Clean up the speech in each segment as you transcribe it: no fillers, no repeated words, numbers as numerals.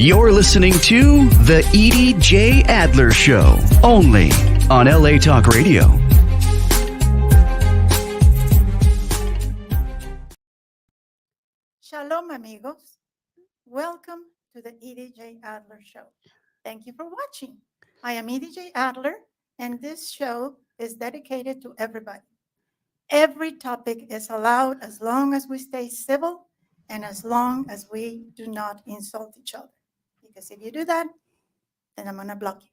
You're listening to The Edie J. Adler Show, only on LA Talk Radio. Shalom, amigos. Welcome to the Edie J. Adler Show. Thank you for watching. I am Edie J. Adler, and this show is dedicated to everybody. Every topic is allowed as long as we stay civil and as long as we do not insult each other. Because if you do that, then I'm going to block you.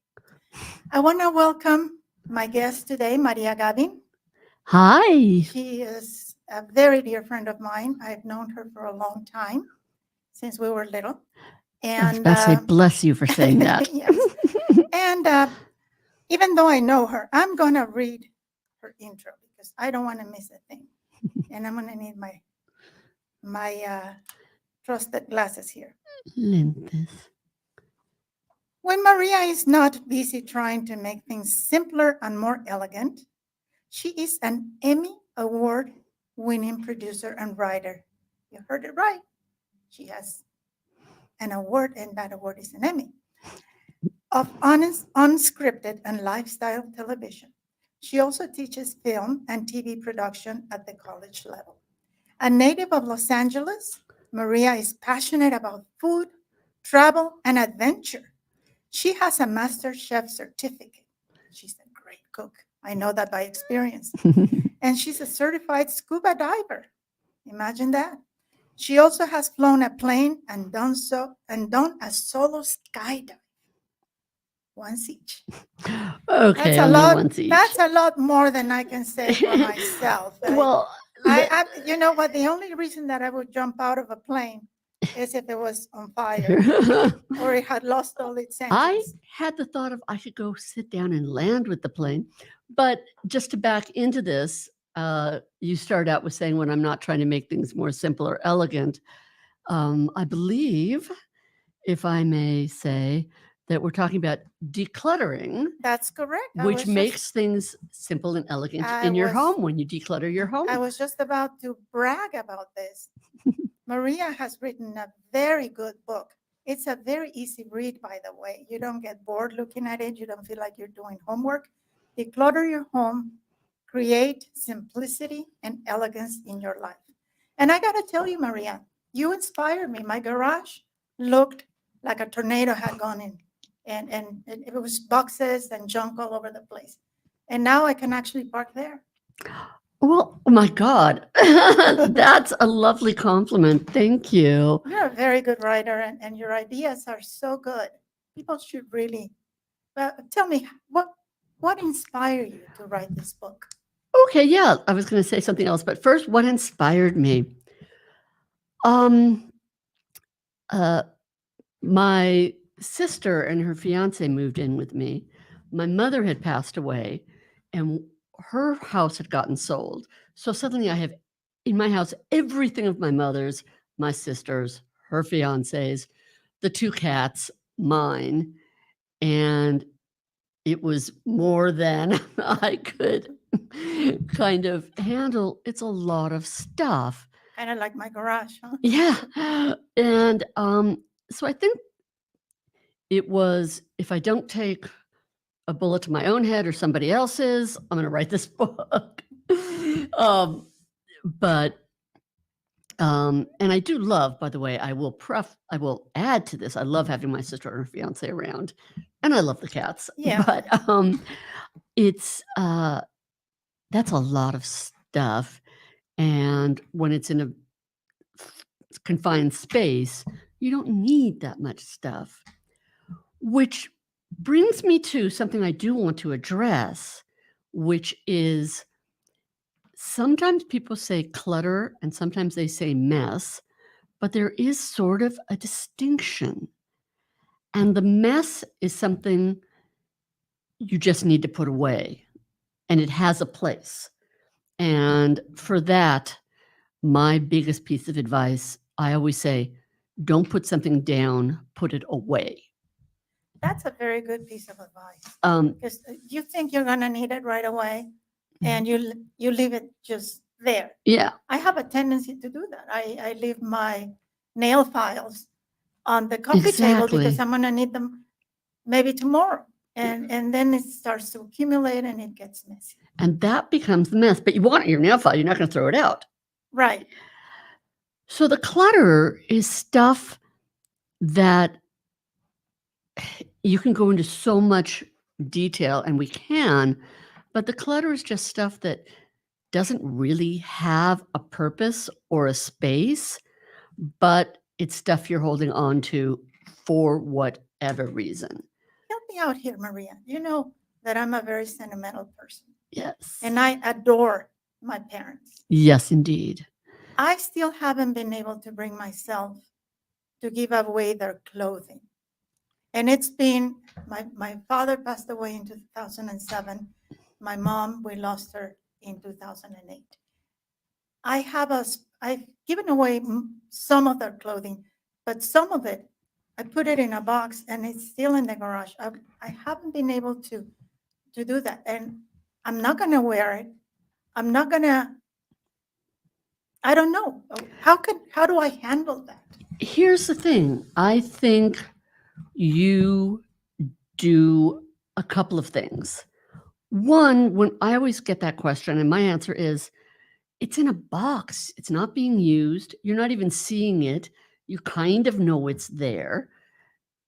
I want to welcome my guest today, Maria Gavin. Hi. She is a very dear friend of mine. I've known her for a long time, since we were little. And I was about to say, bless you for saying that. Yes. And even though I know her, I'm going to read her intro because I don't want to miss a thing. And I'm going to need my trusted glasses here. Lentes. When Maria is not busy trying to make things simpler and more elegant, she is an Emmy Award-winning producer and writer. You heard it right. She has an award, and that award is an Emmy, of honest, unscripted, and lifestyle television. She also teaches film and TV production at the college level. A native of Los Angeles, Maria is passionate about food, travel, and adventure. She has a master chef certificate. She's a great cook. I know that by experience. And she's a certified scuba diver. Imagine that. She also has flown a plane and done a solo skydive. Once each. Okay, that's a lot. Once each. That's a lot more than I can say for myself. Well, you know what? The only reason that I would jump out of a plane is if it was on fire or it had lost all its engines. I had the thought of I should go sit down and land with the plane. But just to back into this, you start out with saying when I'm not trying to make things more simple or elegant, I believe, if I may say, that we're talking about decluttering. That's correct. Which makes things simple and elegant in your home when you declutter your home. I was just about to brag about this. Maria has written a very good book. It's a very easy read, by the way. You don't get bored looking at it. You don't feel like you're doing homework. Declutter your home, create simplicity and elegance in your life. And I got to tell you, Maria, you inspired me. My garage looked like a tornado had gone in. And it was boxes and junk all over the place. And now I can actually park there. Well, oh my God, that's a lovely compliment. Thank you. You're a very good writer, and your ideas are so good. People should really, tell me, what inspired you to write this book? Okay, yeah, I was going to say something else, but first, what inspired me? My sister and her fiance moved in with me. My mother had passed away and her house had gotten sold. So suddenly I have in my house everything of my mother's, my sister's, her fiance's, the two cats, mine. And it was more than I could kind of handle. It's a lot of stuff. Kind of like my garage, huh? Yeah. And so I think it was, if I don't take a bullet to my own head or somebody else's, I'm going to write this book. And I do love, by the way, I will add to this. I love having my sister and her fiance around, and I love the cats. Yeah. But it's that's a lot of stuff, and when it's in a confined space, you don't need that much stuff. Which brings me to something I do want to address, which is sometimes people say clutter and sometimes they say mess, but there is sort of a distinction. And the mess is something you just need to put away, and it has a place. And for that, my biggest piece of advice, I always say, don't put something down, put it away. That's a very good piece of advice. Because you think you're going to need it right away, and you leave it just there. Yeah. I have a tendency to do that. I leave my nail files on the coffee table because Exactly. I'm going to need them maybe tomorrow. And then it starts to accumulate and it gets messy. And that becomes the mess, but you want it in your nail file. You're not going to throw it out. Right. So the clutter is stuff that you can go into so much detail, and we can, but the clutter is just stuff that doesn't really have a purpose or a space, but it's stuff you're holding on to for whatever reason. Help me out here, Maria. You know that I'm a very sentimental person Yes. and I adore my parents. Yes, indeed. I still haven't been able to bring myself to give away their clothing. And it's been, my father passed away in 2007. My mom, we lost her in 2008. I've given away some of their clothing, but some of it, I put it in a box and it's still in the garage. I haven't been able to do that. And I'm not going to wear it. I'm not going to, I don't know. How do I handle that? Here's the thing. I think you do a couple of things. One, when I always get that question, and my answer is, it's in a box. It's not being used. You're not even seeing it. You kind of know it's there.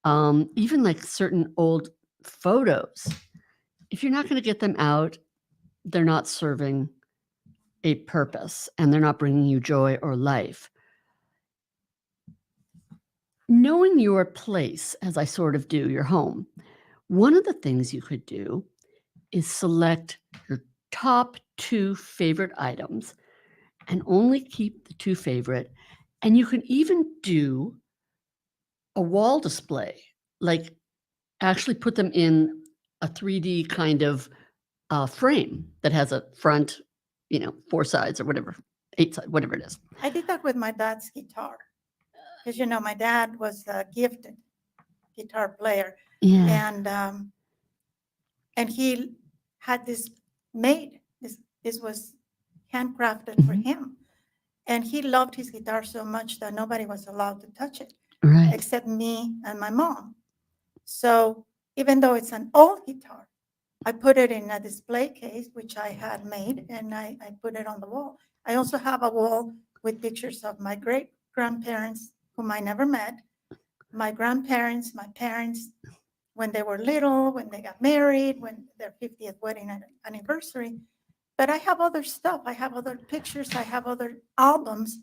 Even like certain old photos, if you're not going to get them out, they're not serving a purpose and they're not bringing you joy or life. Knowing your place, as I sort of do, your home, one of the things you could do is select your top 2 favorite items and only keep the 2 favorite. And you can even do a wall display, like actually put them in a 3D kind of frame that has a front, 4 sides or whatever, 8 sides, whatever it is. I did that with my dad's guitar because, my dad was a gifted guitar player. Yeah. And he had this made. This was handcrafted for him. And he loved his guitar so much that nobody was allowed to touch it Right. except me and my mom. So even though it's an old guitar, I put it in a display case, which I had made, and I put it on the wall. I also have a wall with pictures of my great grandparents, whom I never met, my grandparents, my parents, when they were little, when they got married, when their 50th wedding anniversary. But I have other stuff. I have other pictures. I have other albums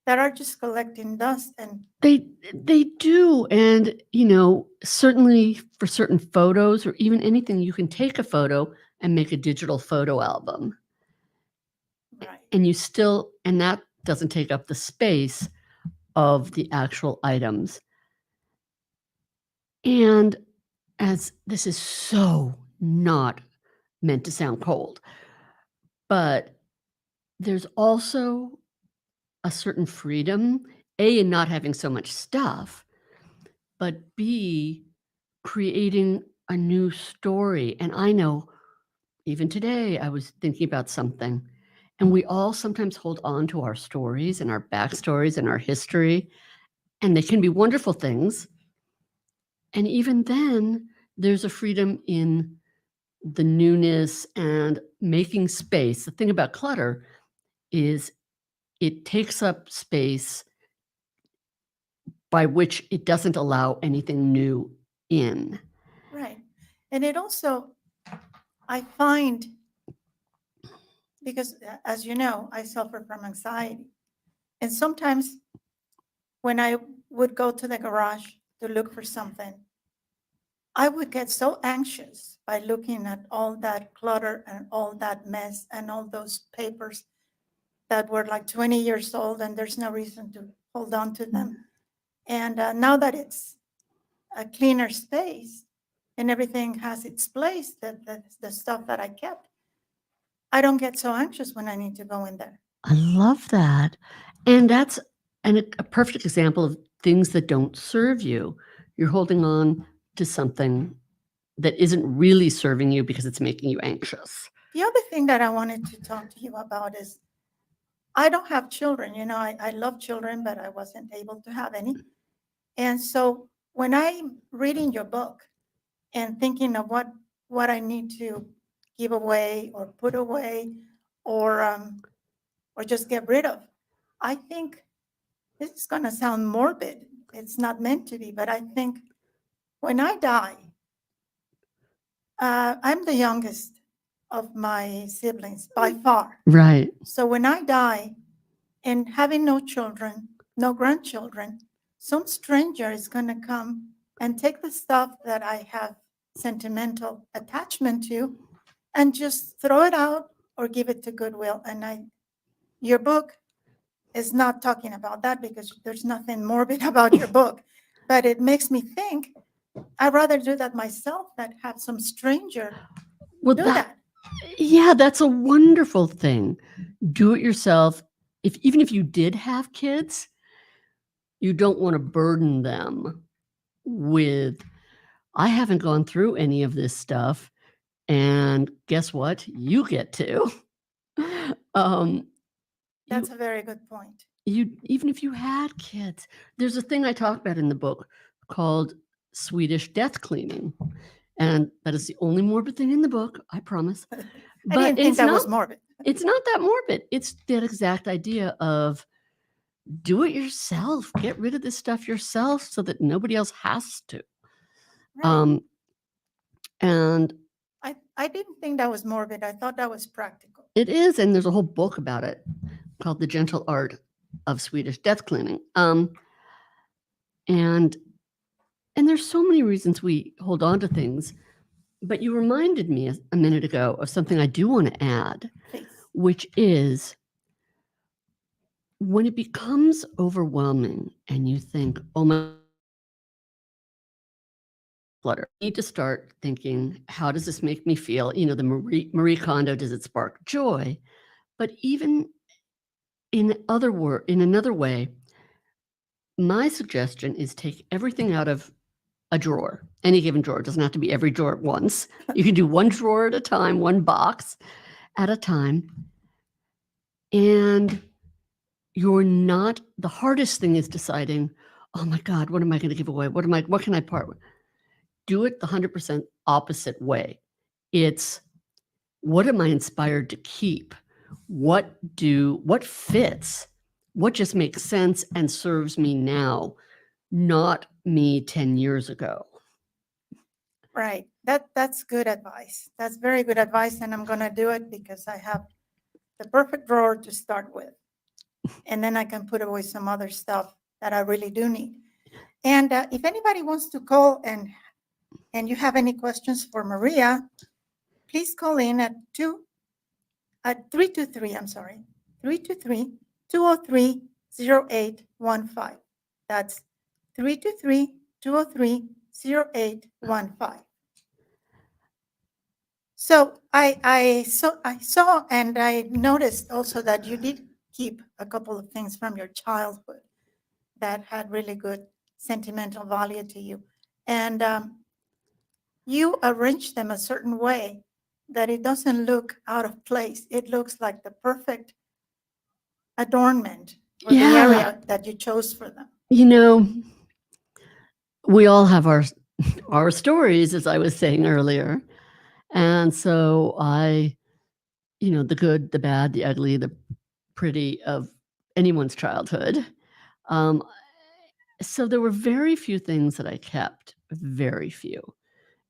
that are just collecting dust. And They do, and, certainly for certain photos or even anything, you can take a photo and make a digital photo album. right, And that doesn't take up the space of the actual items. And as this is so not meant to sound cold, but there's also a certain freedom, A, in not having so much stuff, but B, creating a new story. And I know even today I was thinking about something, and we all sometimes hold on to our stories and our backstories and our history, and they can be wonderful things. And even then, there's a freedom in the newness and making space. The thing about clutter is it takes up space by which it doesn't allow anything new in. right. And it also, I find, because as you know, I suffer from anxiety. And sometimes when I would go to the garage to look for something, I would get so anxious by looking at all that clutter and all that mess and all those papers that were like 20 years old and there's no reason to hold on to them. And now that it's a cleaner space and everything has its place, the stuff that I kept, I don't get so anxious when I need to go in there. I love that. And that's a perfect example of things that don't serve you. You're holding on to something that isn't really serving you because it's making you anxious. The other thing that I wanted to talk to you about is I don't have children. I love children, but I wasn't able to have any. And so when I'm reading your book and thinking of what I need to give away or put away or just get rid of, I think this is going to sound morbid. It's not meant to be, but I think when I die, I'm the youngest of my siblings by far. Right. So when I die and having no children, no grandchildren, some stranger is going to come and take the stuff that I have sentimental attachment to and just throw it out or give it to Goodwill. And your book is not talking about that because there's nothing morbid about your book, but it makes me think I'd rather do that myself than have some stranger Well, do that. yeah, that's a wonderful thing. Do it yourself. Even if you did have kids, you don't want to burden them with, I haven't gone through any of this stuff, and guess what? You get to. That's a very good point. Even if you had kids, there's a thing I talk about in the book called Swedish death cleaning, and that is the only morbid thing in the book, I promise. I But didn't think it's that not, was morbid. it's not that morbid. It's that exact idea of do it yourself. Get rid of this stuff yourself so that nobody else has to. Right. And I didn't think that was morbid. I thought that was practical. it is, and there's a whole book about it called The Gentle Art of Swedish Death Cleaning. And there's so many reasons we hold on to things, but you reminded me a minute ago of something I do want to add, Please. which is when it becomes overwhelming and you think, oh my flutter, you need to start thinking, how does this make me feel? You know, the Marie Kondo, does it spark joy? But even in another way, my suggestion is take everything out of a drawer, any given drawer. It doesn't have to be every drawer at once. You can do one drawer at a time, one box at a time. And the hardest thing is deciding, oh my God, what am I going to give away? What can I part with? Do it the 100% opposite way. It's, what am I inspired to keep? What fits? What just makes sense and serves me now, not me 10 years ago? Right. That's good advice. That's very good advice. And I'm going to do it because I have the perfect drawer to start with. And then I can put away some other stuff that I really do need. And if anybody wants to call and you have any questions for Maria, please call in at 323-203-0815. That's 323-203-0815. So I saw and I noticed also that you did keep a couple of things from your childhood that had really good sentimental value to you. And you arrange them a certain way that it doesn't look out of place. It looks like the perfect adornment for the area that you chose for them. You know, we all have our stories, as I was saying earlier. And so the good, the bad, the ugly, the pretty of anyone's childhood. So there were very few things that I kept, very few.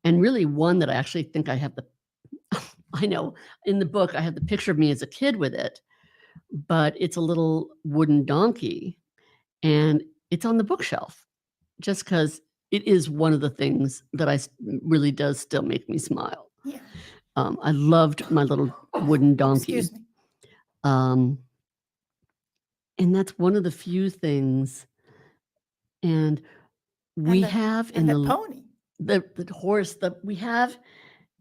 And really one that I actually think I have I know in the book, I have the picture of me as a kid with it, but it's a little wooden donkey and it's on the bookshelf just because it is one of the things that really does still make me smile. Yeah. I loved my little wooden donkey. Excuse me. And that's one of the few things. And we have in the pony, the horse that we have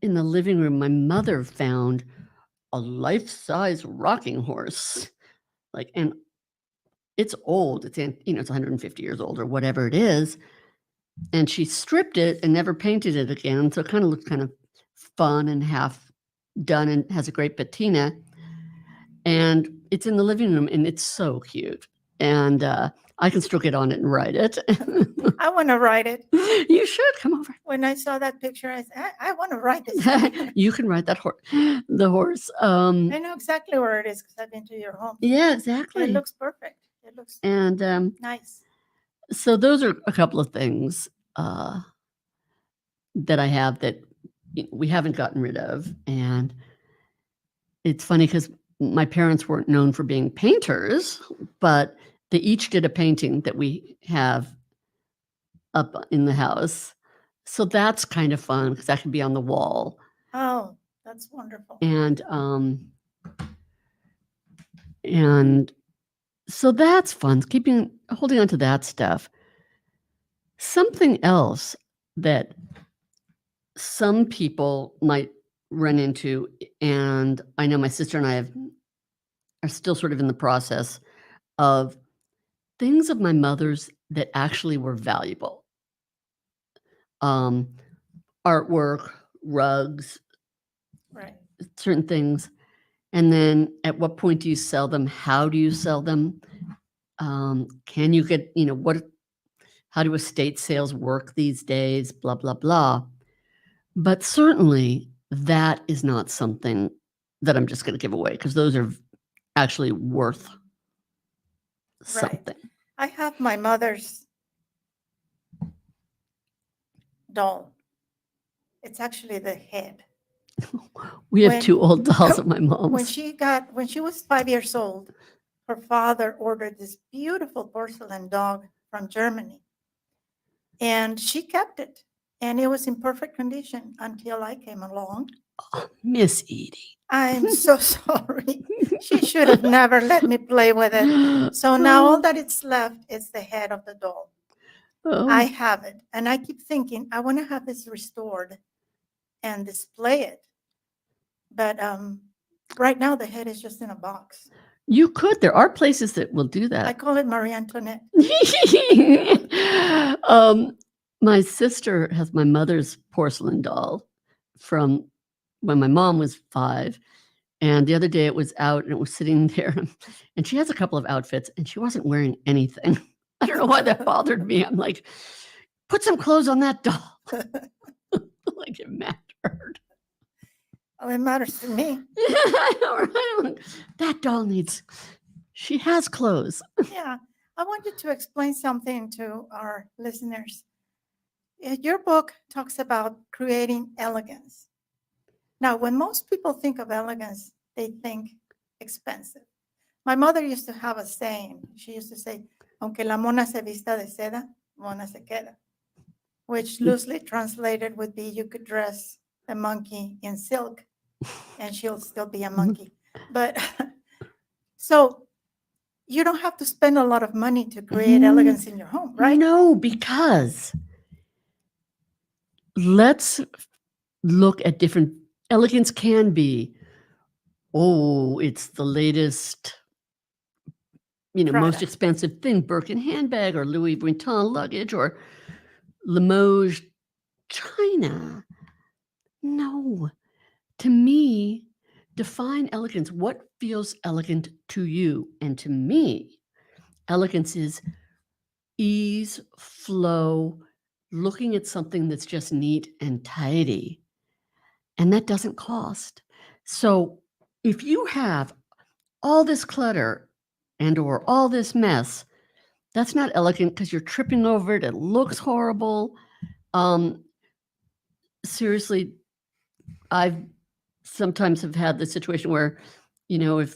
in the living room. My mother found a life-size rocking horse, and it's old. It's 150 years old or whatever it is. And she stripped it and never painted it again. So it kind of looks kind of fun and half done and has a great patina. And it's in the living room and it's so cute. and I can still get on it and ride it. I want to ride it. You should come over. When I saw that picture, I said, I want to ride this thing. You can ride that horse. The horse. I know exactly where it is because I've been to your home. Yeah, exactly. It looks perfect. It looks and nice. so those are a couple of things that I have that we haven't gotten rid of. And it's funny because my parents weren't known for being painters, but they each did a painting that we have up in the house. So that's kind of fun because that can be on the wall. Oh, that's wonderful. And so that's fun, holding on to that stuff. Something else that some people might run into, and I know my sister and I are still sort of in the process of things of my mother's that actually were valuable. Artwork, rugs, Right. certain things. And then at what point do you sell them? How do you sell them? Can you get, how do estate sales work these days? Blah, blah, blah. But certainly that is not something that I'm just going to give away because those are actually worth something. I have my mother's doll. It's actually the head. We have When- 2 old dolls at my mom's. When she was 5 years old, her father ordered this beautiful porcelain dog from Germany. And she kept it. And it was in perfect condition until I came along. Oh, Miss Edie. I'm so sorry. She should have never let me play with it. So now all that it's left is the head of the doll. Oh. I have it. And I keep thinking, I want to have this restored and display it. But right now, the head is just in a box. You could. There are places that will do I that. call it Marie Antoinette. My sister has my mother's porcelain doll from when my mom was 5. And the other day it was out and it was sitting there. And she has a couple of outfits and she wasn't wearing anything. I don't know why that bothered me. I'm like, put some clothes on that doll. Like it mattered. Oh, it matters to me. That doll she has clothes. Yeah. I wanted to explain something to our listeners. Your book talks about creating elegance. Now, when most people think of elegance, they think expensive. My mother used to have a saying. She used to say, aunque la mona se vista de seda, mona se queda, which loosely translated would be you could dress the monkey in silk and she'll still be a monkey. But so you don't have to spend a lot of money to create elegance in your home, right? No, because let's look at different elegance can be, it's the latest, most Prada. expensive thing, Birkin handbag or Louis Vuitton luggage or Limoges china. No, to me, define elegance. What feels elegant to you? And to me, elegance is ease, flow, looking at something that's just neat and tidy. And that doesn't cost. So if you have all this clutter and or all this mess, that's not elegant because you're tripping over it. It looks horrible. Seriously, I've sometimes have had the situation where, if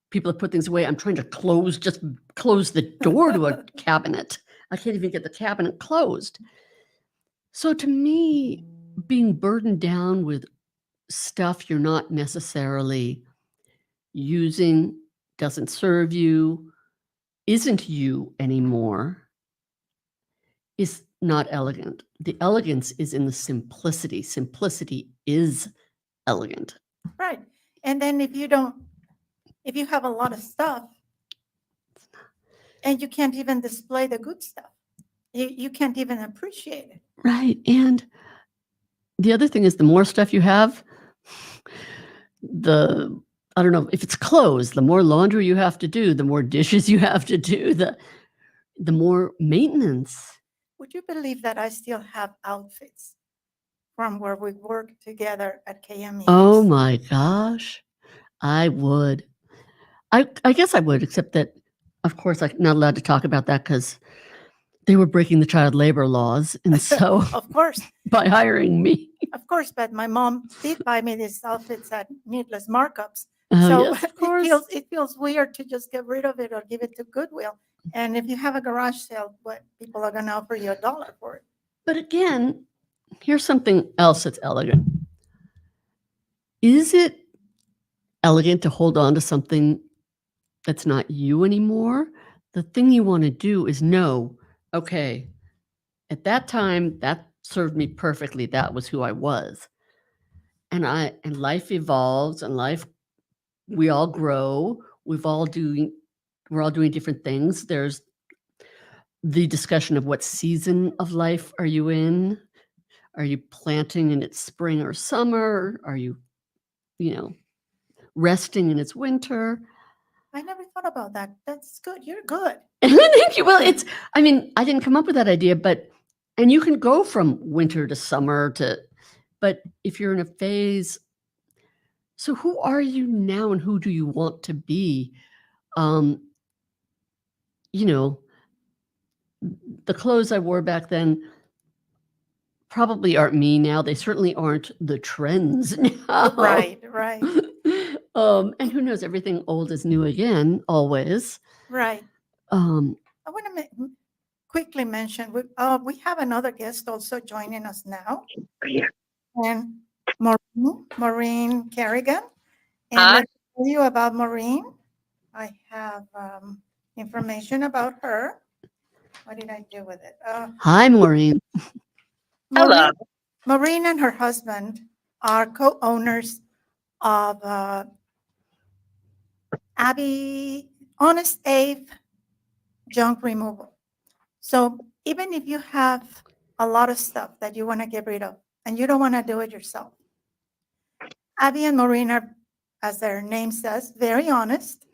people have put things away, I'm trying to close the door to a cabinet. I can't even get the cabinet closed. So to me, being burdened down with stuff you're not necessarily using, doesn't serve you, isn't you anymore, is not elegant. The elegance is in the simplicity. Simplicity is elegant. Right. And then if you have a lot of stuff and you can't even display the good stuff, you can't even appreciate it. Right. And the other thing is the more stuff you have, the I don't know if it's clothes, the more laundry you have to do, the more dishes you have to do, the more maintenance. Would you believe that I still have outfits from where we worked together at KMEX? Oh my gosh. I would. I guess I would, except that, of course, I'm not allowed to talk about that because they were breaking the child labor laws. And so Of course, by hiring me. of course, but my mom did buy me these outfits at needless markups. Oh, So yes, of course. it feels weird to just get rid of it or give it to Goodwill. And if you have a garage sale, what people are going to offer you $1 for it. But again, here's something else that's elegant. Is it elegant to hold on to something that's not you anymore? The thing you want to do is know, okay, at that time, that served me perfectly. That was who I was. And life evolves, and we all grow. We're all doing different things. There's the discussion of what season of life are you in? Are you planting and it's spring or summer? Are you resting and it's winter? I never thought about that. That's good. You're good. Thank you. Well, I didn't come up with that idea, and you can go from winter to summer but if you're in a phase, so who are you now and who do you want to be? The clothes I wore back then probably aren't me now. They certainly aren't the trends now. Right. And who knows, everything old is new again, always. Right. Um, I want to quickly mention we have another guest also joining us now, and Maureen Kerrigan. And Hi. let me tell you about Maureen. I have information about her. What did I do with it? Hi, Maureen. Hello. Maureen and her husband are co-owners of Honest Abe Junk Removal. So even if you have a lot of stuff that you want to get rid of and you don't want to do it yourself, Abby and Maureen are, as their name says, very honest.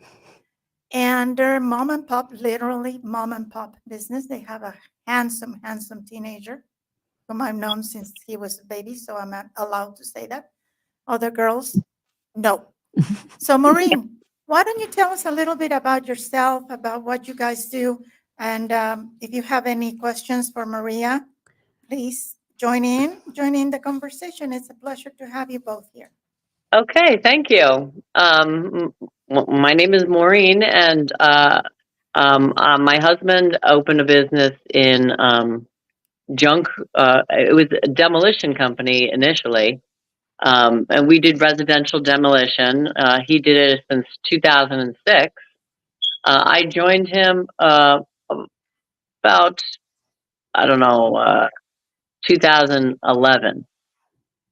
And they're mom and pop, literally mom and pop business. They have a handsome teenager whom I've known since he was a baby, so I'm not allowed to say that. Other girls, no. So Maureen, why don't you tell us a little bit about yourself, about what you guys do, and if you have any questions for Maria, please join in the conversation. It's a pleasure to have you both here. Okay, thank you. My name is Maureen, and my husband opened a business in junk. It was a demolition company initially, and we did residential demolition. He did it since 2006. I joined him about, 2011.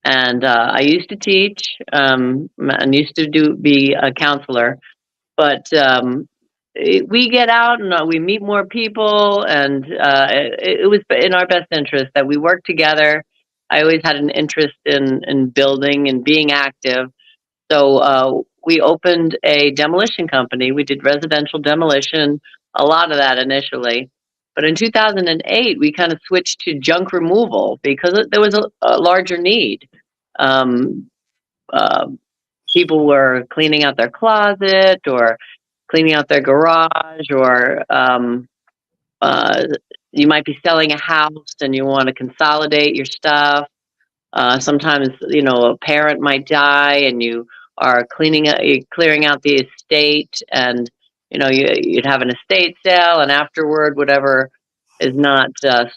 And I used to teach and used to be a counselor, but we get out and we meet more people, and it was in our best interest that we work together. I always had an interest in building and being active, so we opened a demolition company. We did residential demolition, a lot of that initially. But in 2008, we kind of switched to junk removal because there was a larger need. Um, People were cleaning out their closet or cleaning out their garage, or you might be selling a house and you want to consolidate your stuff. Sometimes, a parent might die and you are clearing out the estate, and you'd have an estate sale, and afterward, whatever is not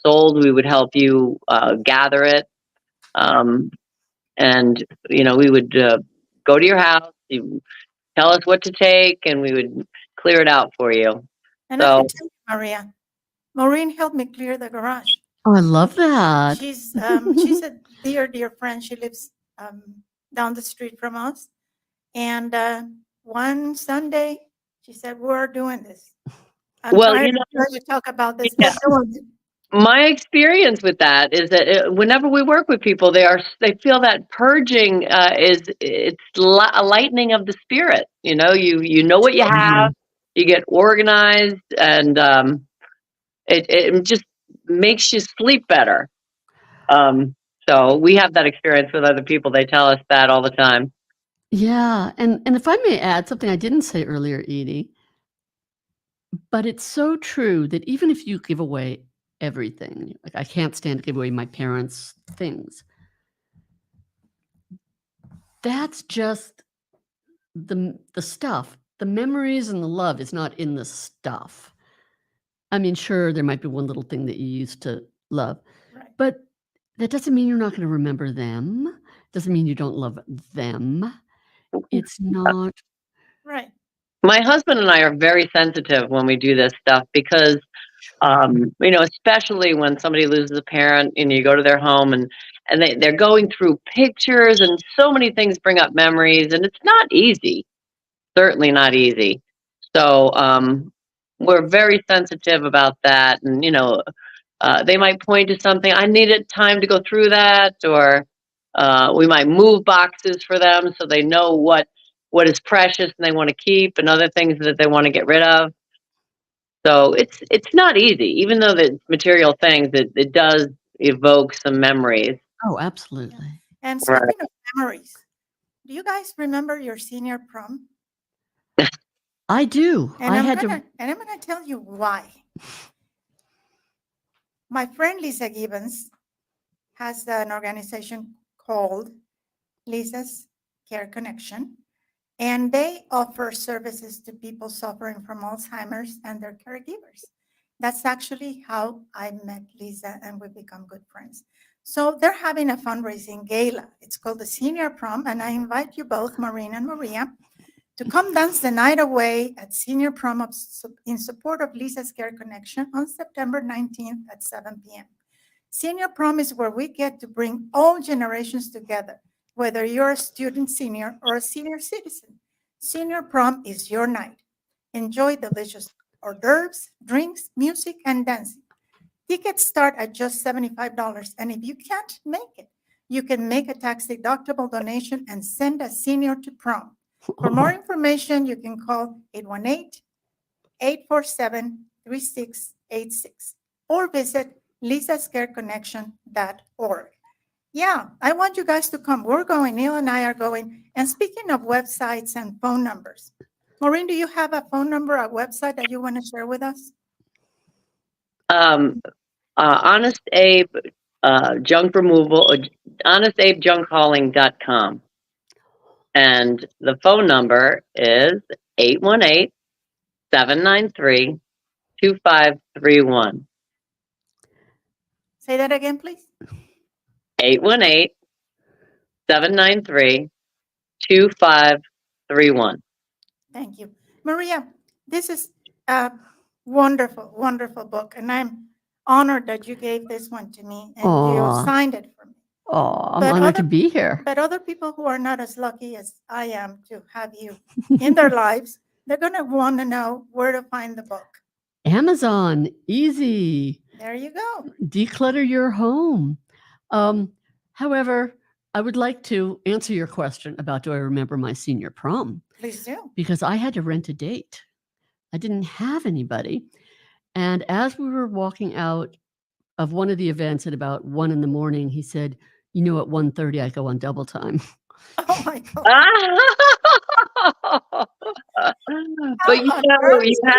sold, we would help you gather it. And we would go to your house, you tell us what to take, and we would clear it out for you. And I can tell you, Maria, Maureen helped me clear the garage. Oh, I love that. She's a dear friend. She lives down the street from us. And one Sunday, she said, "We're doing this." I'm Well, tired of trying to talk about this. Yeah. But go on. My experience with that is that whenever we work with people, they feel that purging a lightening of the spirit. You know what you have, you get organized, and it just makes you sleep better. So we have that experience with other people. They tell us that all the time. Yeah, and if I may add something I didn't say earlier, Edie, but it's so true that even if you give away everything, like I can't stand to give away my parents' things, that's just the stuff. The memories and the love is not in the stuff. I mean, sure, there might be one little thing that you used to love, Right. but that doesn't mean you're not going to remember them. Doesn't mean you don't love them. It's not. Right. My husband and I are very sensitive when we do this stuff because, especially when somebody loses a parent and you go to their home and they're going through pictures and so many things bring up memories, and it's not easy. Certainly not easy. So we're very sensitive about that. And, they might point to something. I needed time to go through that, or we might move boxes for them so they know what is precious and they want to keep, and other things that they want to get rid of. So it's not easy, even though it's material things. It does evoke some memories. Oh, absolutely. And Right. speaking of memories, do you guys remember your senior prom? I do. And I I'm had gonna to. and I'm gonna tell you why. My friend Lisa Gibbons has an organization called Lisa's Care Connection, and they offer services to people suffering from Alzheimer's and their caregivers. That's actually how I met Lisa, and we've become good friends. So they're having a fundraising gala. It's called the Senior Prom, and I invite you both, Maureen and Maria, to come dance the night away at Senior Prom in support of Lisa's Care Connection on September 19th at 7 p.m. Senior Prom is where we get to bring all generations together, whether you're a student senior or a senior citizen. Senior Prom is your night. Enjoy delicious hors d'oeuvres, drinks, music, and dancing. Tickets start at just $75, and if you can't make it, you can make a tax-deductible donation and send a senior to prom. For more information, you can call 818-847-3686 or visit lisascareconnection.org. Yeah, I want you guys to come. We're going. Neil and I are going. And speaking of websites and phone numbers, Maureen, do you have a phone number, a website that you want to share with us? Honest Abe junk removal, honestabejunkhauling.com. And the phone number is 818-793-2531. Say that again, please. 818-793-2531. Thank you. Maria, this is a wonderful, wonderful book, and I'm honored that you gave this one to me and you Aw. signed it for me. Oh, I'm But honored to be here. But other people who are not as lucky as I am to have you in their lives, they're going to want to know where to find the book. Amazon, easy. There you go. Declutter your home. However, I would like to answer your question about do I remember my senior prom? Please do. Because I had to rent a date. I didn't have anybody. And as we were walking out of one of the events at about 1 a.m, he said, at 1:30 I go on double time. Oh my God. But you had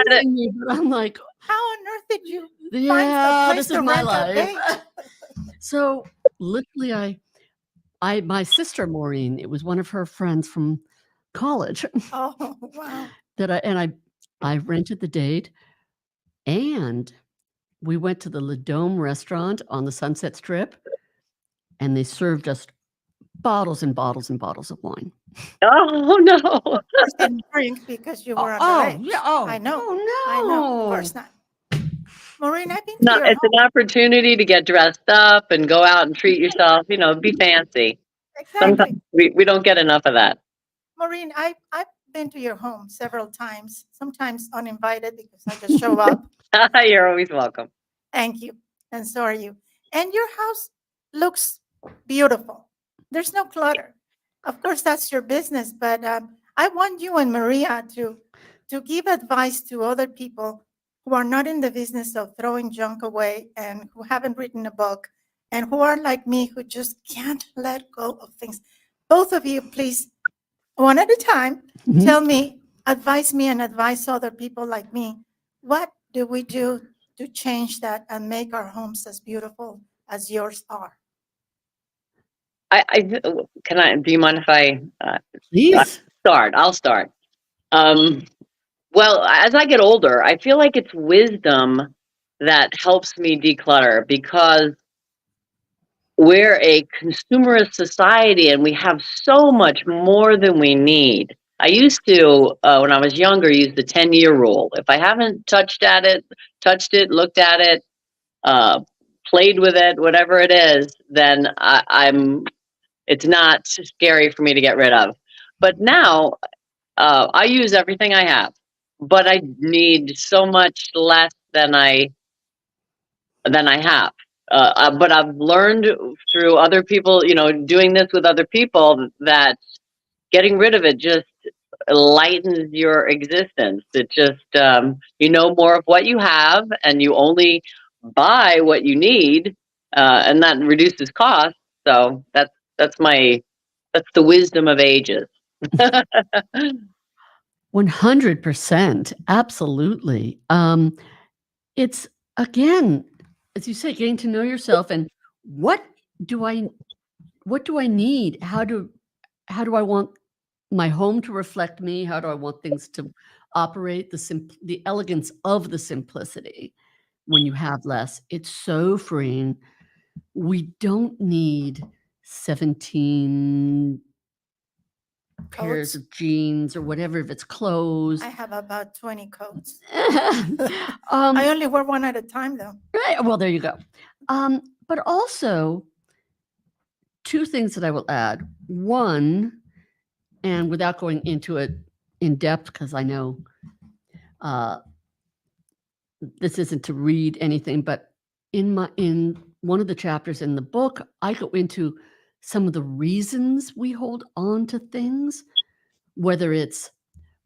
it. But I'm like, how on earth did you yeah, find a place this is to my rent a life. date? So literally my sister Maureen, it was one of her friends from college Oh, wow. that I rented the date, and we went to the Le Dome restaurant on the Sunset Strip, and they served us bottles and bottles and bottles of wine. Oh no! Of course, didn't drink because you were underage. Yeah, oh, I know. Oh no! I know. Of course not. Maureen, I've been to No, your it's home. an opportunity to get dressed up and go out and treat yourself. Be fancy. Exactly. Sometimes we don't get enough of that. Maureen, I've been to your home several times, sometimes uninvited because I just show up. You're always welcome. Thank you. and so are you. And your house looks beautiful. There's no clutter. Of course, that's your business, but I want you and Maria to give advice to other people who are not in the business of throwing junk away and who haven't written a book and who are like me, who just can't let go of things. Both of you, please, one at a time, Mhm. tell me, advise me, and advise other people like me. What do we do to change that and make our homes as beautiful as yours are? Do you mind if I Please. start? I'll start. Well, as I get older, I feel like it's wisdom that helps me declutter because we're a consumerist society and we have so much more than we need. I used to, when I was younger, use the 10-year rule. If I haven't touched it, looked at it, uh, played with it, whatever it is, then it's not scary for me to get rid of. But now I use everything I have, but I need so much less than I have. But I've learned through other people, doing this with other people, that getting rid of it just lightens your existence. It just, you know more of what you have, and you only buy what you need, and that reduces costs. So that's the wisdom of ages. 100%. Absolutely. It's, again, as you say, getting to know yourself and what do I need? How do I want my home to reflect me? How do I want things to operate? The elegance of the simplicity when you have less. It's so freeing. We don't need 17 pairs Coats? of jeans or whatever, if it's clothes. I have about 20 coats. I Um, only wear one at a time, though. right, well, there you go. But also, two things that I will add. One, and without going into it in depth, because I know this isn't to read anything, but in one of the chapters in the book, I go into some of the reasons we hold on to things, whether it's,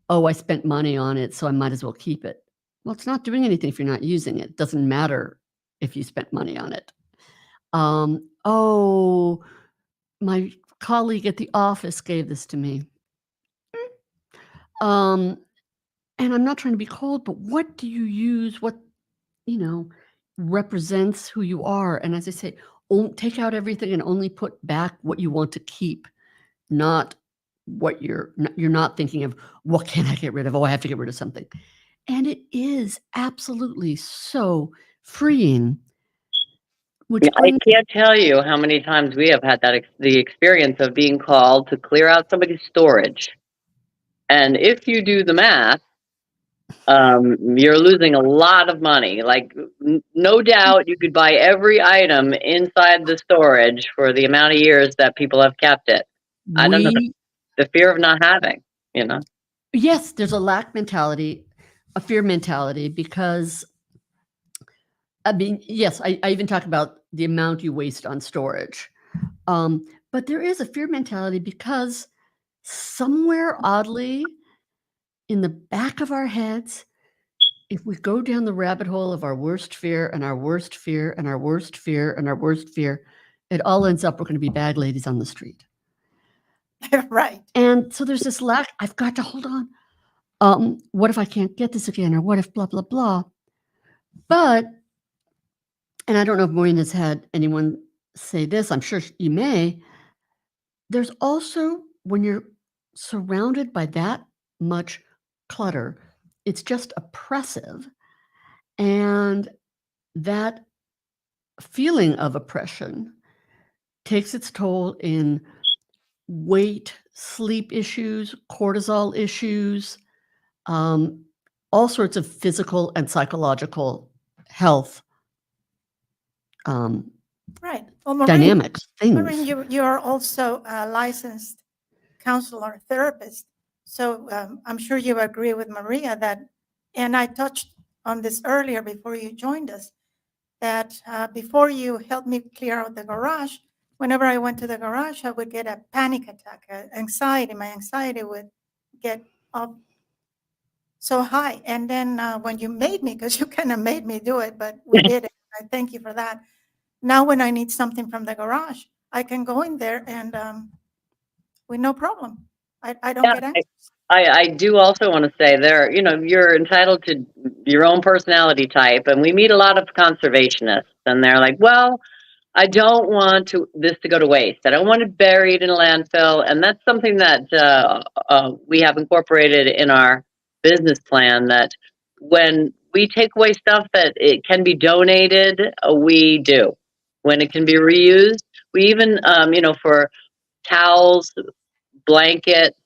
oh, I spent money on it, so I might as well keep it. Well, it's not doing anything if you're not using it. It doesn't matter if you spent money on it. Oh, my colleague at the office gave this to me. And I'm not trying to be cold, but what do you use? What, represents who you are? And as I say, take out everything and only put back what you want to keep, not what you're not thinking of, what can I get rid of? Oh, I have to get rid of something. And it is absolutely so freeing. Which I can't tell you how many times we have had the experience of being called to clear out somebody's storage. And if you do the math, you're losing a lot of money. Like, no doubt you could buy every item inside the storage for the amount of years that people have kept it. I don't know, the fear of not having, Yes, there's a lack mentality, a fear mentality, because I mean, yes, I even talk about the amount you waste on storage. But there is a fear mentality because somewhere oddly in the back of our heads, if we go down the rabbit hole of our worst fear and our worst fear and our worst fear and our worst fear, it all ends up we're going to be bag ladies on the street. Right. And so there's this lack. I've got to hold on. What if I can't get this again? Or what if blah, blah, blah? But, and I don't know if Maureen has had anyone say this, I'm sure you may, there's also, when you're surrounded by that much clutter, it's just oppressive. And that feeling of oppression takes its toll in weight, sleep issues, cortisol issues, all sorts of physical and psychological health Right. Well, Maureen, dynamics, things. Maureen, you are also a licensed counselor, therapist. So I'm sure you agree with Maria that, and I touched on this earlier before you joined us, that before you helped me clear out the garage, whenever I went to the garage, I would get a panic attack, anxiety. My anxiety would get up so high. And then when you made me, because you kind of made me do it, but we did it. I thank you for that. Now, when I need something from the garage, I can go in there and with no problem. I don't Yeah, get anxious. I do also want to say there, you're entitled to your own personality type, and we meet a lot of conservationists, and they're like, well, I don't want this to go to waste. I don't want it buried in a landfill, and that's something that we have incorporated in our business plan. That when we take away stuff that it can be donated, we do. When it can be reused, we even, for towels, blankets,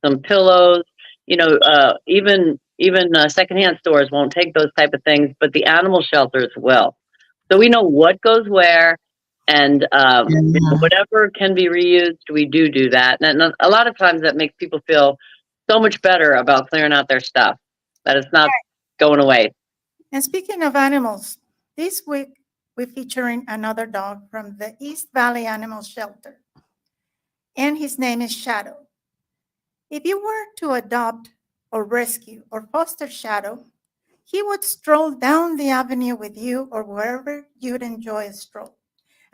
some pillows. Even secondhand stores won't take those type of things, but the animal shelters will. So we know what goes where, and Yeah. whatever can be reused, we do that. And a lot of times that makes people feel so much better about clearing out their stuff, that it's not going away. And speaking of animals, this week we're featuring another dog from the East Valley Animal Shelter, and his name is Shadow. If you were to adopt or rescue or foster Shadow, he would stroll down the avenue with you or wherever you'd enjoy a stroll.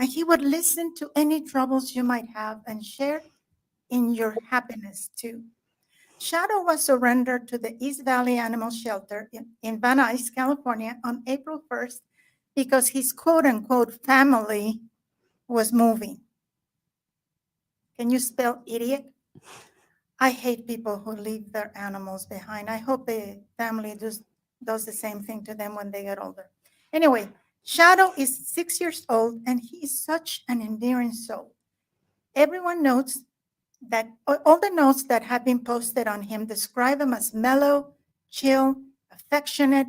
And he would listen to any troubles you might have and share in your happiness too. Shadow was surrendered to the East Valley Animal Shelter in Van Nuys, California on April 1st because his quote unquote family was moving. Can you spell idiot? I hate people who leave their animals behind. I hope the family does the same thing to them when they get older. Anyway, Shadow is 6 years old and he is such an endearing soul. Everyone notes that all the notes that have been posted on him describe him as mellow, chill, affectionate,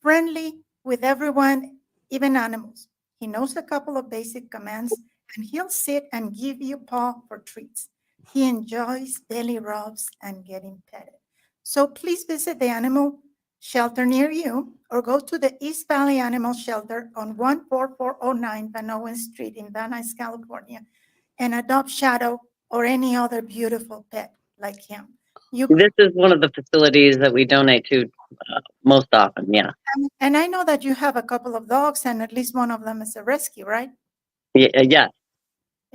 friendly with everyone, even animals. He knows a couple of basic commands and he'll sit and give you paw for treats. He enjoys belly rubs and getting petted. So please visit the animal shelter near you or go to the East Valley Animal Shelter on 14409 Van Owen Street in Van Nuys, California, and adopt Shadow or any other beautiful pet like him. This is one of the facilities that we donate to most often. Yeah. And I know that you have a couple of dogs, and at least one of them is a rescue, right? Yeah.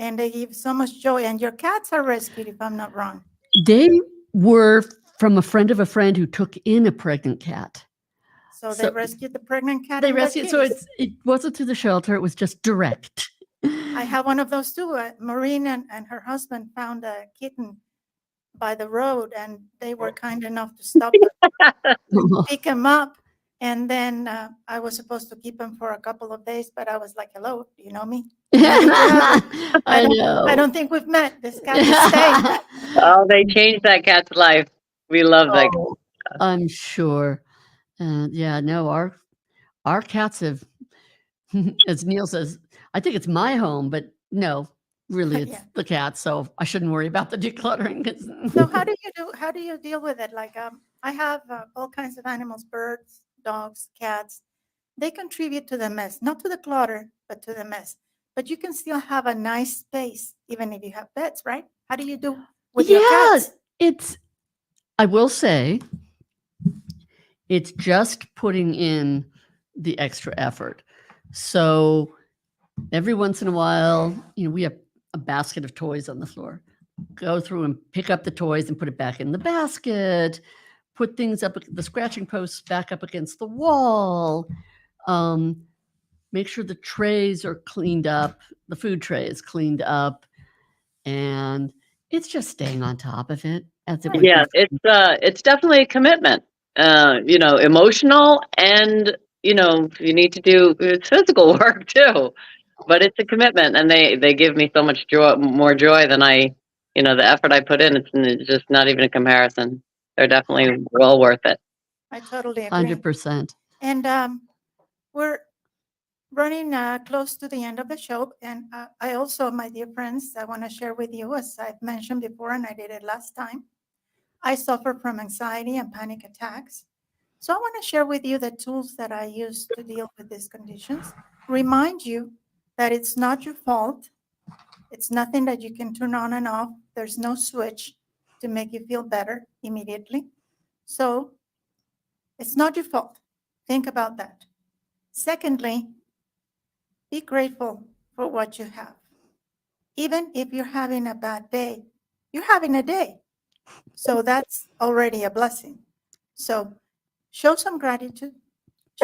And they give so much joy. And your cats are rescued, if I'm not wrong. They were from a friend of a friend who took in a pregnant cat. So they rescued the pregnant cat. They and the rescued, so kitties. it wasn't through the shelter, it was just direct. I have one of those too. Maureen and her husband found a kitten by the road, and they were kind enough to stop and pick him up. And then I was supposed to keep him for a couple of days, but I was like, "Hello, do you know me?" I know. I don't think we've met. This cat is staying. Oh, they changed that cat's life. We love that. Oh, I'm sure. Yeah, no, our cats have, as Neil says, I think it's my home, but no, really, it's Yeah. the cats. So I shouldn't worry about the decluttering. So how do you deal with it? Like I have all kinds of animals, birds, dogs, cats. They contribute to the mess, not to the clutter, but to the mess. But you can still have a nice space even if you have pets, right? How do you do with your cats? I will say, it's just putting in the extra effort. So every once in a while, we have a basket of toys on the floor. Go through and pick up the toys and put it back in the basket. Put things up, the scratching posts back up against the wall. Make sure the trays are cleaned up, the food tray is cleaned up, and it's just staying on top of it as it would Yeah, be. it's definitely a commitment. Emotional, and you need to do physical work too. But it's a commitment, and they give me so much more joy than the effort I put in. It's just not even a comparison. They're definitely well worth it. I totally agree. 100%. And we're running close to the end of the show. And I also, my dear friends, I want to share with you, as I've mentioned before, and I did it last time, I suffer from anxiety and panic attacks. So I want to share with you the tools that I use to deal with these conditions. Remind you that it's not your fault. It's nothing that you can turn on and off. There's no switch to make you feel better immediately. So it's not your fault. Think about that. Secondly, be grateful for what you have. Even if you're having a bad day, you're having a day. So that's already a blessing. So show some gratitude,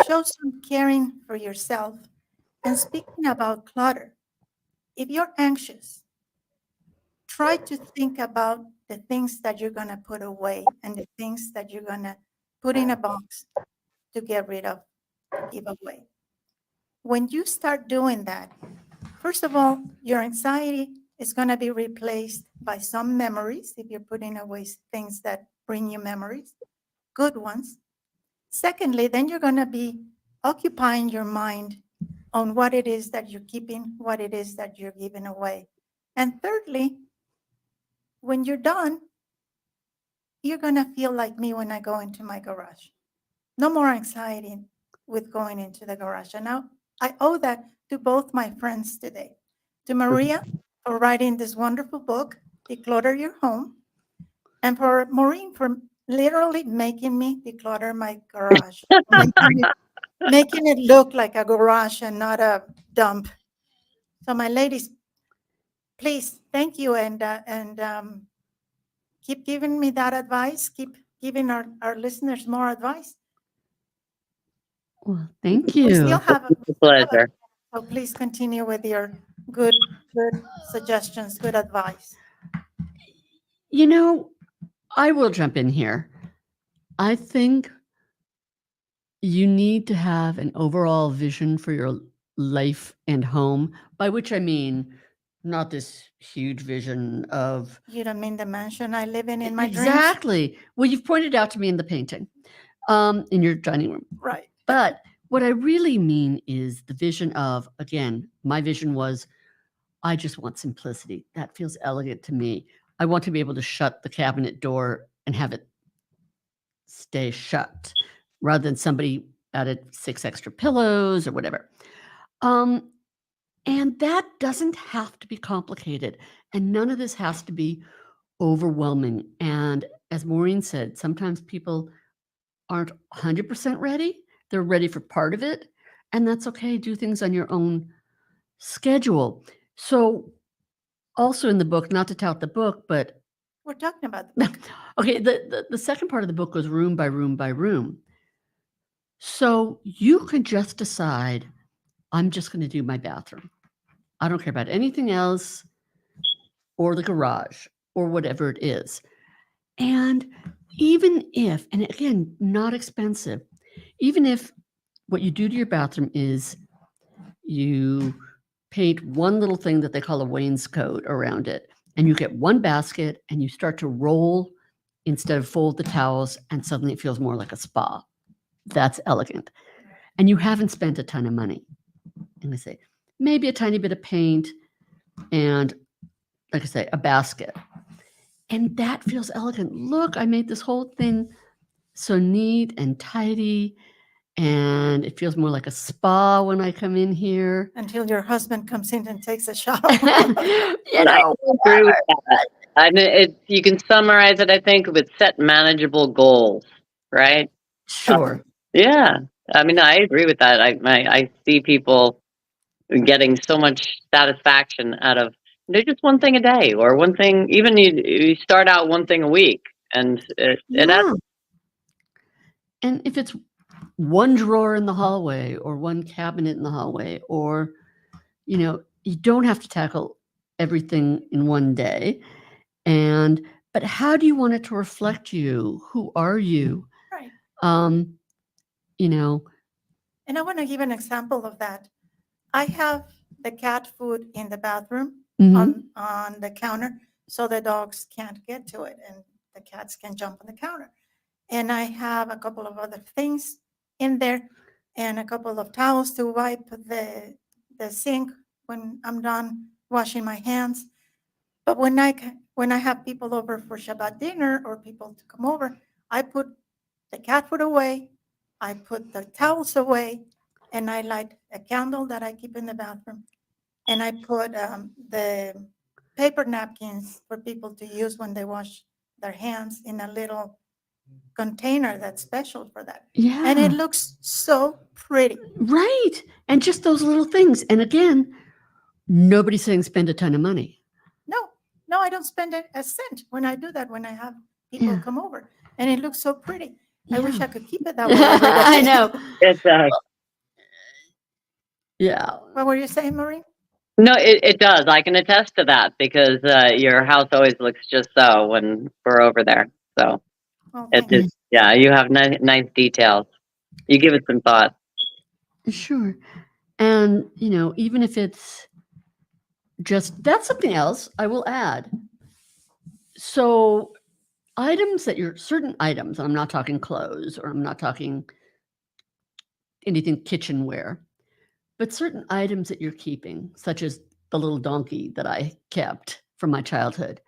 show some caring for yourself. And speaking about clutter, if you're anxious, try to think about the things that you're going to put away and the things that you're going to put in a box to get rid of, to give away. When you start doing that, first of all, your anxiety is going to be replaced by some memories if you're putting away things that bring you memories, good ones. Secondly, then you're going to be occupying your mind on what it is that you're keeping, what it is that you're giving away. And thirdly, when you're done, you're going to feel like me when I go into my garage. No more anxiety with going into the garage. And now I owe that to both my friends today. To Maria for writing this wonderful book, Declutter Your Home, and for Maureen for literally making me declutter my garage, making it look like a garage and not a dump. So my ladies, please, thank you, and keep giving me that advice. Keep giving our listeners more advice. Well, thank We still you. have It's a pleasure. so please continue with your good suggestions, good advice. You know, I will jump in here. I think you need to have an overall vision for your life and home, by which I mean not this huge vision of You don't mean the mansion I live in my dreams? exactly. Well, you've pointed out to me in the painting, in your dining room. Right. But what I really mean is the vision of, again, my vision was I just want simplicity. That feels elegant to me. I want to be able to shut the cabinet door and have it stay shut rather than somebody added 6 extra pillows or whatever. And that doesn't have to be complicated. And none of this has to be overwhelming. And as Maureen said, sometimes people aren't 100% ready. They're ready for part of it. And that's okay. Do things on your own schedule. So, also in the book, not to tout the book, but We're talking about the book. okay, the second part of the book goes room by room by room. So you can just decide, I'm just going to do my bathroom. I don't care about anything else or the garage or whatever it is. And even if, and again, not expensive, even if what you do to your bathroom is you paint one little thing that they call a wainscot around it, and you get one basket and you start to roll instead of fold the towels, and suddenly it feels more like a spa. That's elegant. And you haven't spent a ton of money. And I say, maybe a tiny bit of paint and, like I say, a basket. And that feels elegant. Look, I made this whole thing so neat and tidy, and it feels more like a spa when I come in here. Until your husband comes in and takes a shower. You know, I agree with that. I mean, you can summarize it, I think, with set manageable goals, right? sure. Yeah. I mean, I agree with that. I see people getting so much satisfaction out of just one thing a day or one thing. Even you start out one thing a week, and it adds. Yeah. And if it's one drawer in the hallway or one cabinet in the hallway, or, you don't have to tackle everything in one day. But how do you want it to reflect you? Who are you? Right. You know, And I want to give an example of that. I have the cat food in the bathroom mhm. on the counter so the dogs can't get to it and the cats can jump on the counter. And I have a couple of other things in there and a couple of towels to wipe the sink when I'm done washing my hands. But when I have people over for Shabbat dinner or people to come over, I put the cat food away I put the towels away, and I light a candle that I keep in the bathroom, and I put the paper napkins for people to use when they wash their hands in a little container that's special for that. And it Yeah. looks so pretty. Right. And just those little things. And again, nobody's saying spend a ton of money. No, I don't spend a cent when I do that, when I have people Yeah. come over. And it looks so pretty. I wish Yeah. I could keep it that way every day. I know. It does. Yeah. What were you saying, Maureen? No, it does. I can attest to that because your house always looks just so when we're over there. So Oh, it thank you. is, yeah, you have nice details. You give it some thought. Sure. And, even if it's just, that's something else I will add. So certain items, I'm not talking clothes or I'm not talking anything kitchenware, but certain items that you're keeping, such as the little donkey that I kept from my childhood.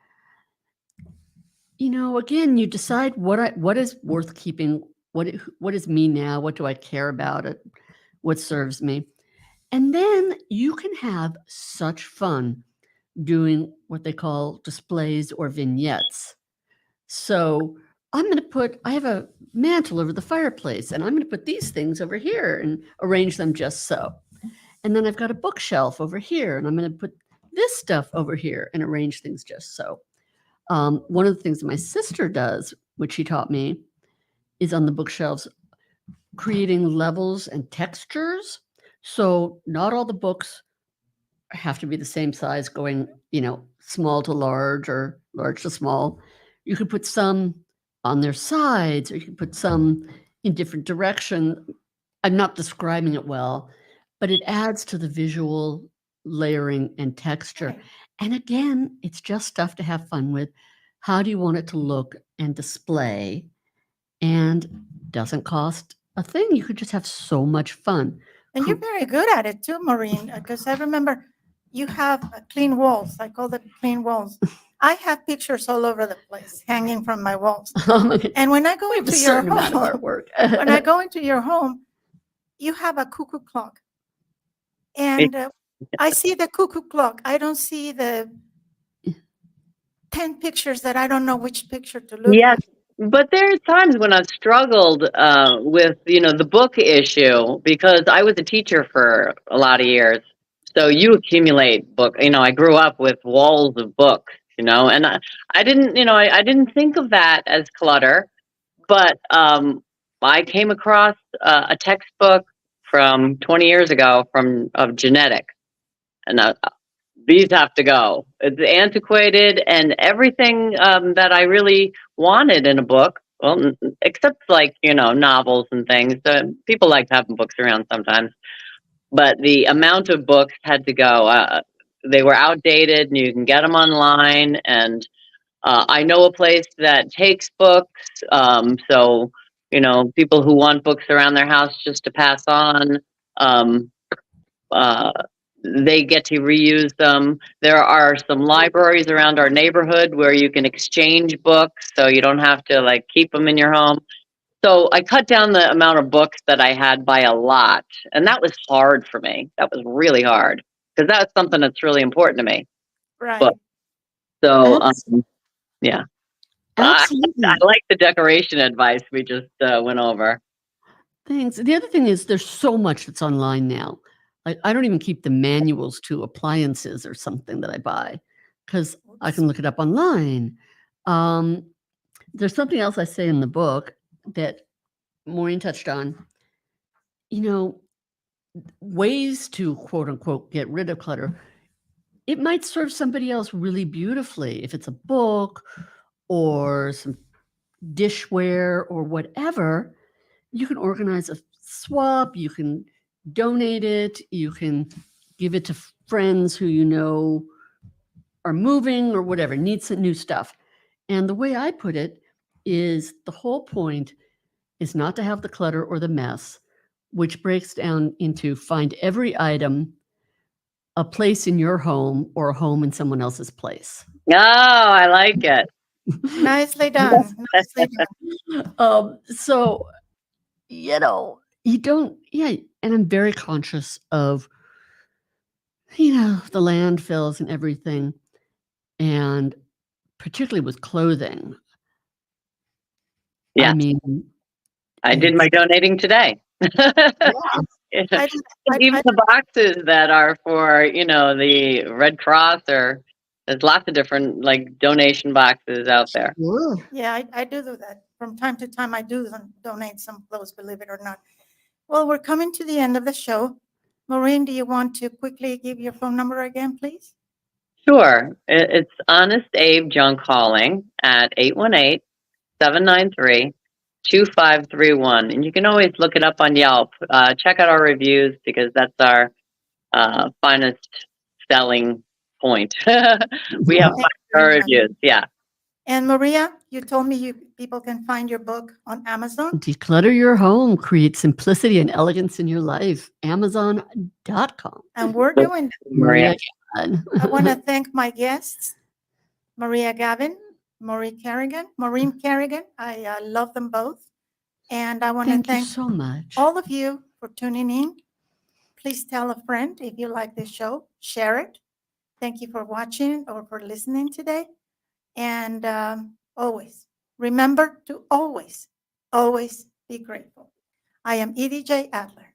Again, you decide what is worth keeping, what is me now, what do I care about it, what serves me. And then you can have such fun doing what they call displays or vignettes. So I have a mantle over the fireplace, and I'm going to put these things over here and arrange them just so. And then I've got a bookshelf over here, and I'm going to put this stuff over here and arrange things just so. One of the things that my sister does, which she taught me, is on the bookshelves, creating levels and textures. So not all the books have to be the same size, going, small to large or large to small. You could put some on their sides, or you could put some in different direction. I'm not describing it well, but it adds to the visual layering and texture. Right. And again, it's just stuff to have fun with. How do you want it to look and display? And doesn't cost a thing. You could just have so much fun. And you're very good at it too, Maureen, because I remember you have clean walls. I call them clean walls. I have pictures all over the place hanging from my walls. And when I go We have a into your certain amount of home, artwork. when I go into your home, you have a cuckoo clock. And I see the cuckoo clock. I don't see the 10 pictures that I don't know which picture to look Yes, at. but there are times when I've struggled with, the book issue because I was a teacher for a lot of years. So you accumulate book. I grew up with walls of books, and I didn't, I didn't think of that as clutter, but I came across a textbook from 20 years ago of genetics, and these have to go. It's antiquated and everything that I really wanted in a book. Well, except novels and things. People like having books around sometimes, but the amount of books had to go. They were outdated, and you can get them online. And I know a place that takes books. So people who want books around their house just to pass on. Um, they get to reuse them. There are some libraries around our neighborhood where you can exchange books, so you don't have to keep them in your home. So I cut down the amount of books that I had by a lot, and that was hard for me. That was really hard because that's something that's really important to me. Right. But so yeah, Absolutely. I like the decoration advice we just went over. Thanks. The other thing is there's so much that's online now. I don't even keep the manuals to appliances or something that I buy because I can look it up online. There's something else I say in the book that Maureen touched on. Ways to quote unquote get rid of clutter. It might serve somebody else really beautifully if it's a book or some dishware or whatever. You can organize a swap, you can donate it, you can give it to friends who are moving or whatever, need some new stuff. And the way I put it is the whole point is not to have the clutter or the mess, which breaks down into find every item a place in your home or a home in someone else's place. Oh, I like it. Nicely done. Nicely done. So you know, you don't, yeah. And I'm very conscious of, you know, the landfills and everything. And particularly with clothing. Yeah. I mean, I did my donating today. I do- Even the boxes that are for, you know, the Red Cross, or there's lots of different like donation boxes out there. sure. Yeah, I do that. From time to time, I do donate some clothes, believe it or not. Well, we're coming to the end of the show. Maureen, do you want to quickly give your phone number again, please? Sure. It's Honest Abe Junk Hauling at 818-793-2531. And you can always look it up on Yelp. Check out our reviews, because that's our finest selling point. We have 5-star reviews. Yeah. And Maria, you told me people can find your book on Amazon. Declutter your home, create simplicity and elegance in your life. Amazon.com. And we're doing that. Maria. Gavin. I want to thank my guests, Maria Gavin, Maureen Kerrigan. I love them both. And I want to Thank you thank so much. all of you for tuning in. Please tell a friend if you like this show. Share it. Thank you for watching or for listening today. And always, remember to always, always be grateful. I am Edie J. Adler.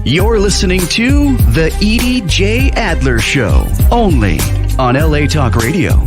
You're listening to The Edie J. Adler Show, only on LA Talk Radio.